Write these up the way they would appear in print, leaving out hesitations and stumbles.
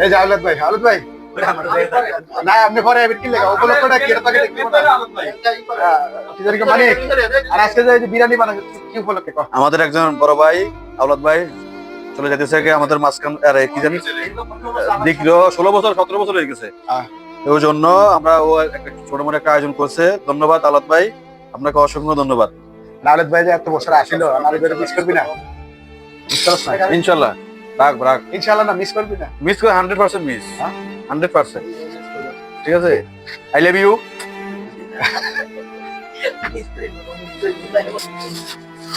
এই যে আওলাদ ভাই না আপনি পরে কি লেখা উপলক্ষটা কি এটা তাকে দেখতে মানে আর আজকে যে বিরিয়ানি বানাচ্ছে কি উপলক্ষে আমাদের একজন বড় ভাই আওলাদ ভাই চলে যেতেছে আমাদের মাঝখান আরে কি জানি দেখলো 16 বছর 17 বছর হয়ে গেছে ওই জন্য আমরা ও একটা ছোট মোটো একটা আয়োজন করছে। ধন্যবাদ আওলাদ ভাই, আপনাকে অসংখ্য ধন্যবাদ। আওলাদ ভাই যে এত বছর আসিল আওলাদ ভাই মিস করবি না? ইনশাআল্লাহ রাখ ইনশাআল্লাহ না মিস করবি না? মিস করে 100% মিস 100%। ঠিক আছে, আই লাভ ইউ।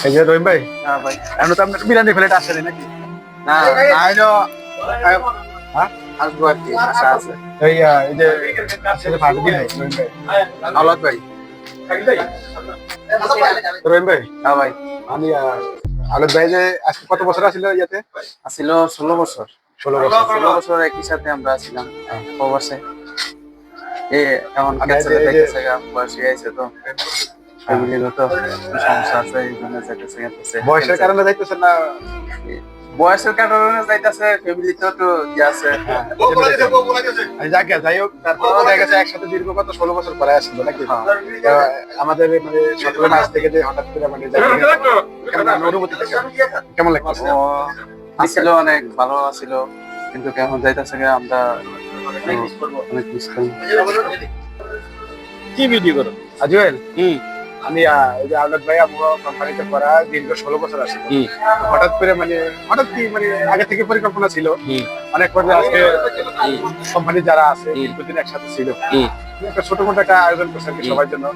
এই যে রহিম ভাই, হ্যাঁ ভাই, এখন তো আপনার বিরিয়ানি প্লেট আসেনি নাকি? না আইলো হ্যাঁ আসবো আর কি আশা আছে। এই যে আসলে ভালো দিন রহিম ভাই, আওলাদ ভাই, রহিম ভাই, হ্যাঁ ভাই, আমি আওলাদ ভাই যে আজকে কত বছর আসিল ইয়াতে? আসিল 16 বছর। 16 বছর একই সাথে আমরা ছিলাম প্রবাসে। এখন ক্যান্সারে দেখতেছে বয়স হয়ে গেছে তো ফ্যামিলিগত সমস্যা আছে, এই জন্য যাইতেছে। বয়সের কারণে যাইতেছেন না? বয়সের কারণে যাইতেছে, ফ্যামিলিতেও তো ইয়ে আছে। যাই হোক, তারপর দেখা গেছে একসাথে দীর্ঘ কত 16 বছর পরে আসছিল নাকি? আমাদের মানে সকলের মাঝ থেকে যে হঠাৎ করে মানে অনুভূতিটা কেমন লাগছে? আসছিল অনেক ভালো ছিল, কিন্তু কেমন যাইতেছে আমরা অনেক মিস করি। কি ভিডিও করো আজুয়েল? আমি এই যে আওলাদ ভাই আমার কোম্পানিতে করা দীর্ঘ 16 বছর আসছিল। হঠাৎ করে মানে হঠাৎ কি মানে আগে থেকে পরিকল্পনা ছিল অনেক পরে আজকে কোম্পানি যারা আছে দীর্ঘদিন একসাথে ছিল, একটা ছোট মোটো একটা আয়োজন করছে আর কি সবার জন্য।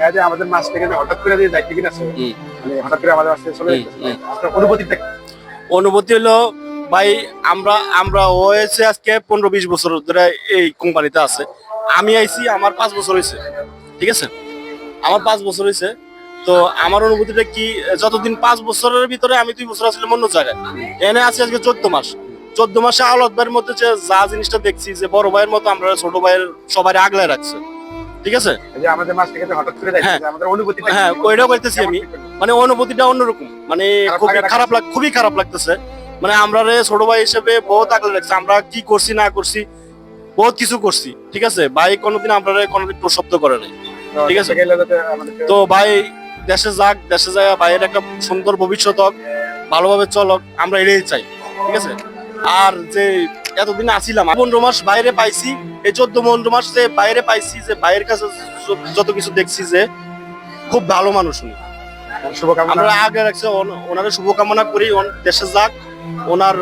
এই যে আমাদের মাছ থেকে হঠাৎ করে যে দায়িত্ব কিনা আছে মানে হঠাৎ করে আমাদের মাছ থেকে চলে যাচ্ছে, আপনার অনুভূতিটা? অনুভূতি হলো ভাই, আমরা হয়েছে আজকে 15-20 বছর ধরে এই কোম্পানিতে আছে। আমি আইছি আমার 5 বছর হয়েছে, ঠিক আছে, আমার 5 বছর হয়েছে। তো আমার অনুভূতিটা কি, যতদিন 5 বছরের ভিতরে আমি 2 বছর আসলে অন্য জায়গায়, এনে আছি আজকে 14 মাস। 14 মাসে আওলাদ ভাইয়ের মধ্যে যে যা জিনিসটা দেখছি, যে বড় ভাইয়ের মতো আমরা ছোট ভাইয়ের সবাই আগলায় রাখছে, ঠিক আছে। যে আমাদের মাছ থেকে হঠাৎ করে যাচ্ছে, আমাদের অনুভূতিটা? হ্যাঁ, ওইটাও কইতেছি আমি, মানে অনুভূতিটা অন্যরকম, মানে খুবই খুবই খারাপ লাগতেছে। মানে আমরা ছোট ভাই হিসেবে বহুত আগলে রাখছি, আমরা কি করছি না করছি বহুত কিছু করছি, ঠিক আছে। ভাই কোনোদিন আমরা কোনোদিন প্রশব্দ করে নাই, ঠিক আছে। তো ভাই দেশে যাক, দেশে যায় ভাইয়ের একটা সুন্দর ভবিষ্যৎ হোক, ভালোভাবে চলক, আমরা এটাই চাই, ঠিক আছে। আর যে এতদিন আসিলাম 15 মাস বাইরে পাইছি, এই 14-15 মাস যে বাইরে পাইছি, যে ভাইয়ের কাছে যত কিছু দেখছি যে খুব ভালো মানুষ উনি। আমরা আগে রাখছি, ওনার শুভকামনা করি, দেশে যাক, ওনার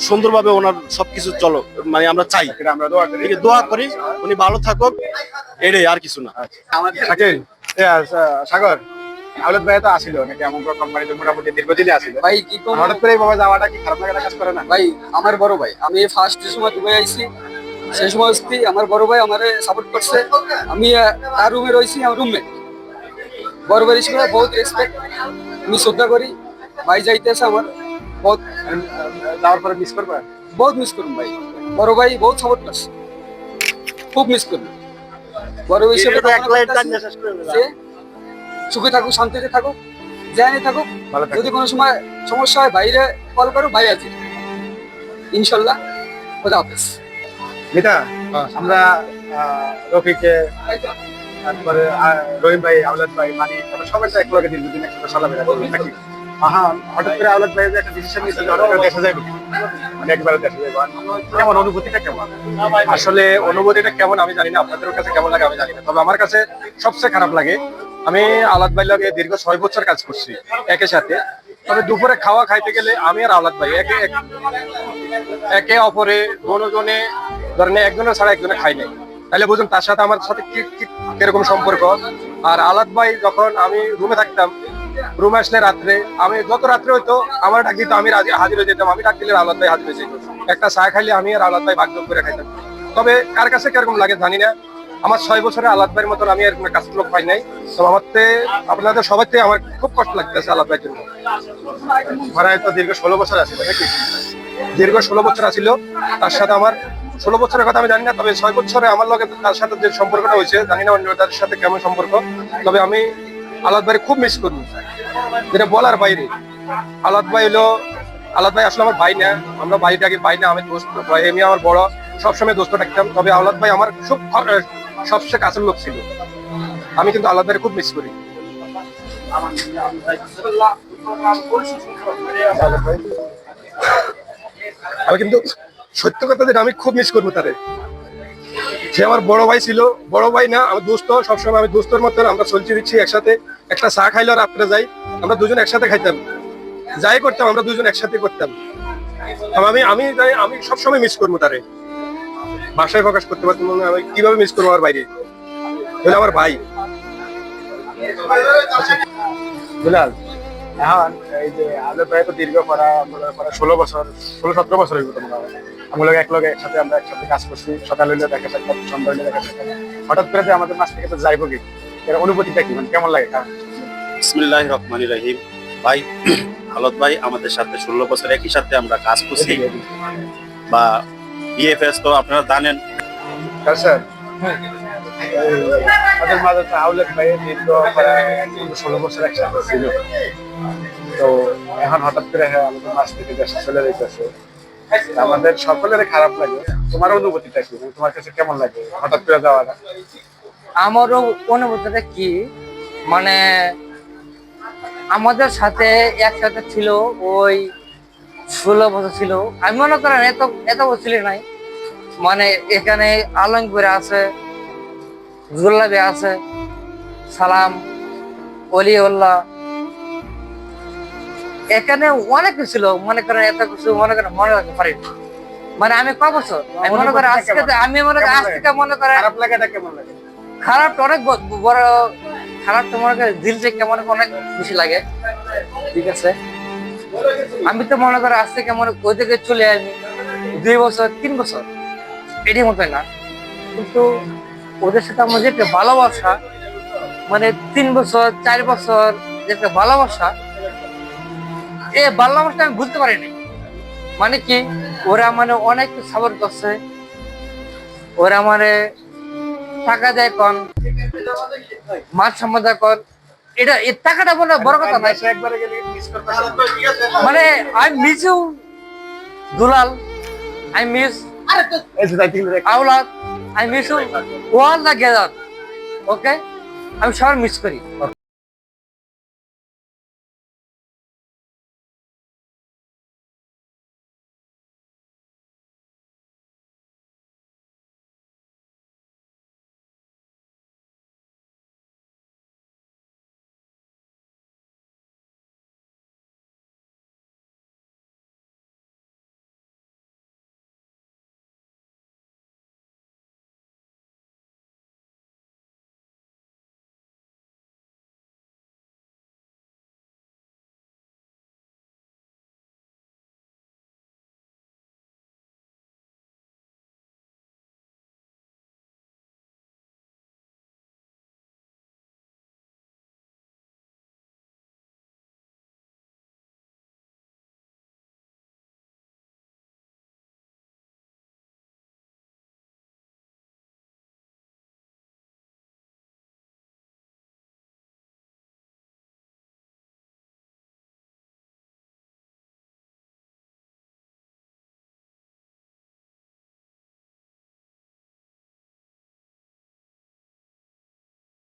সুন্দরভাবে ওনার সবকিছু চলো, মানে আমরা চাই, আমরা দোয়া করি উনি ভালো থাকুক, এটাই, আর কিছু না। সাগর, আওলাদ ভাই তো আসিল নাকি এমন কোম্পানিতে মোটামুটি দীর্ঘদিনই আসিল ভাই, কি হঠাৎ করে এইভাবে যাওয়াটা কি খারাপ লাগাটা কাজ করে না? ভাই আমার বড় ভাই, আমি ফার্স্ট যে সময় দুবাই আইছি সেই সময় আমার বড় ভাই আমারে সাপোর্ট করছে। আমি তার রুমে রয়েছি, আমার রুমমেট, বড় ভাই হিসেবে বহুত রেসপেক্ট, আমি শ্রদ্ধা করি। ভাই যাইতেছে আমার বহুত, যাওয়ার পরে মিস করবো, বহুত মিস করুন ভাই। বড় ভাই বহুত সাপোর্ট করছে, খুব মিস করুন। বড় ভাই হিসেবে সুখে থাকুক, শান্তিতে থাকুক, জানি থাকুক। যদি কোনো সময় সমস্যা হয় বাইরে কল করো, ভাই আছে ইনশাল্লাহ। খোদা হাফেজ। মিতা, আমরা রফিকে, তারপরে রহিম ভাই, আওলাদ ভাই, মানে সবাই তো একলগে দীর্ঘদিন একসাথে চলাফেরা করি নাকি? হঠাৎ করে আওলাদ ভাই যে একটা ডিসিশন নিয়েছে যে হঠাৎ করে দেখা যাবে, মানে একবারে দেখা যাবে, কেমন অনুভূতিটা কেমন? আসলে অনুভূতিটা কেমন আমি জানি না, আপনাদের কাছে কেমন লাগে আমি জানি না, তবে আমার কাছে সবচেয়ে খারাপ লাগে, আমি আওলাদ ভাই লাগে দীর্ঘ 6 বছর কাজ করছি একই সাথে। তবে দুপুরে খাওয়া খাইতে গেলে আমি আর আওলাদ ভাই একে অপরে দুজনে ধরেন একজনের ছাড়া একজনে খাই নাই, তাহলে বুঝুন তার সাথে আমার সাথে কিরকম সম্পর্ক। আর আওলাদ ভাই যখন আমি রুমে থাকতাম, রুমে আসলে রাত্রে, আমি যত রাত্রে হইতো আমার ডাক দিত, আমি হাজির হয়ে যেতাম, আমি ডাক দিলে আওলাদ ভাই হাজির হয়ে যেত। একটা চা খাইলে আমি আর আওলাদ ভাই ভাগযোগ করে খাইতাম। তবে কার কাছে কিরকম লাগে জানি না, আমার 6 বছরে আওলাদ ভাইয়ের মতন আমি এরকম কাজ লোক পাই নাই। তো আপনাদের সবাই আমার খুব কষ্ট লাগতেছে আওলাদ ভাইয়ের জন্য। তো দীর্ঘ 16 বছর আসিল নাকি? দীর্ঘ 16 বছর আসিল, তার সাথে আমার 16 বছরের কথা আমি জানি না, তবে 6 বছরে আমার লগে তার সাথে যে সম্পর্কটা হয়েছে জানি না অন্য তার সাথে কেমন সম্পর্ক। তবে আমি আওলাদ ভাই খুব মিস করবো, যেটা বলার বাইরে। আলাদ ভাই হলো, আলাদ ভাই আসলে আমার ভাই না, আমরা ভাইটাকে ভাই না, আমি দোস্ত ভাই, এমনি আমার বড়, সবসময় দোস্ত থাকতাম। তবে আলাদ ভাই আমার সবচেয়ে কাছের লোক ছিল। আমি কিন্তু আলাদ ভাইকে খুব মিস করি। আমি কিন্তু সত্য কথা যেটা, আমি খুব মিস করবো তারে। সে আমার বড় ভাই ছিল, বড় ভাই না, আমার দোস্ত। সবসময় আমি দোস্তর মতন আমরা চলছি দিচ্ছি একসাথে। একটা চা খাইলো রাত্রে যাই, আমরা দুজন একসাথে খাইতাম, যাই করতাম আমরা দুজন একসাথে করতাম। আমি সবসময় মিস করবো তারে, ভাষায় প্রকাশ করতে পারতাম না আমি কিভাবে মিস করবো আমার বাইরে। বলে আমার ভাই দুলাল, এখন এই যে আলাদ ভাই তো দীর্ঘ পড়া 16-17 বছর হয়ে গেল। আমরা এক লগে একসাথে কাজ করছি, সকাল হইলে দেখা সাক্ষাৎ, সন্ধ্যা হইলে দেখা সাক্ষাৎ। হঠাৎ করে যে আমাদের মাছ থেকে তো যাইবো কি, এর অনুভূতিটা কি, মানে কেমন লাগে? বিসমিল্লাহির রহমানির রহিম। ভাই আলাদ ভাই আমাদের সাথে 16 বছর একই সাথে আমরা কাজ করছি, বা বিএফএস তো আপনারা জানেন। স্যার, আমাদের মাঝে তো আউলেট ভাই দীর্ঘ প্রায় 16 বছর একসাথে ছিল। তো এখন হঠাৎ করে আমাদের মাছ থেকে দেশে চলে যাইতেছে, আমাদের সকলের খারাপ লাগে। তোমার অনুভূতিটা কি, মানে তোমার কাছে কেমন লাগে হঠাৎ করে যাওয়াটা? আমারও অনুভূতিটা কি, মানে আমাদের সাথে একসাথে ছিল ওই 16 বছর ছিল। আমি মনে করেন এত বছর নাই, মানে এখানে আলমপুরে আছে, জুল্লাবে আছে, সালাম, অলিউল্লাহ, এখানে অনেক কিছু ছিল। মনে করেন এত কিছু মনে করেন মনে রাখতে পারি না। মানে আমি ক বছর আমি মনে করি আজকে, আমি মনে করি আজ থেকে মনে করেন খারাপ লাগাটা কেমন লাগে? খারাপটা অনেক বড়, খারাপটা মনে করেন দিল থেকে মনে করেন অনেক বেশি লাগে। ঠিক আছে, আমি তো মনে করি আজ থেকে মনে ওই থেকে চলে আসি 2 বছর 3 বছর এটি মতো না, কিন্তু ওদের সাথে আমার যে একটা ভালোবাসা, মানে 3 বছর 4 বছর যে একটা ভালোবাসা, এই ভালোবাসাটা আমি বুঝতে পারিনি। মানে কি, ওরা মানে অনেক সাপোর্ট করছে, ওরা মানে টাকা দেয় কন, মাছ সম্মাদা কর, এটা এই টাকাটা বলে বড় কথা নয়। একবারে গেলে মিস করতে মানে I miss you Dulal, I miss Aolad, I miss you all together. Okay, আমি সবার মিস করি।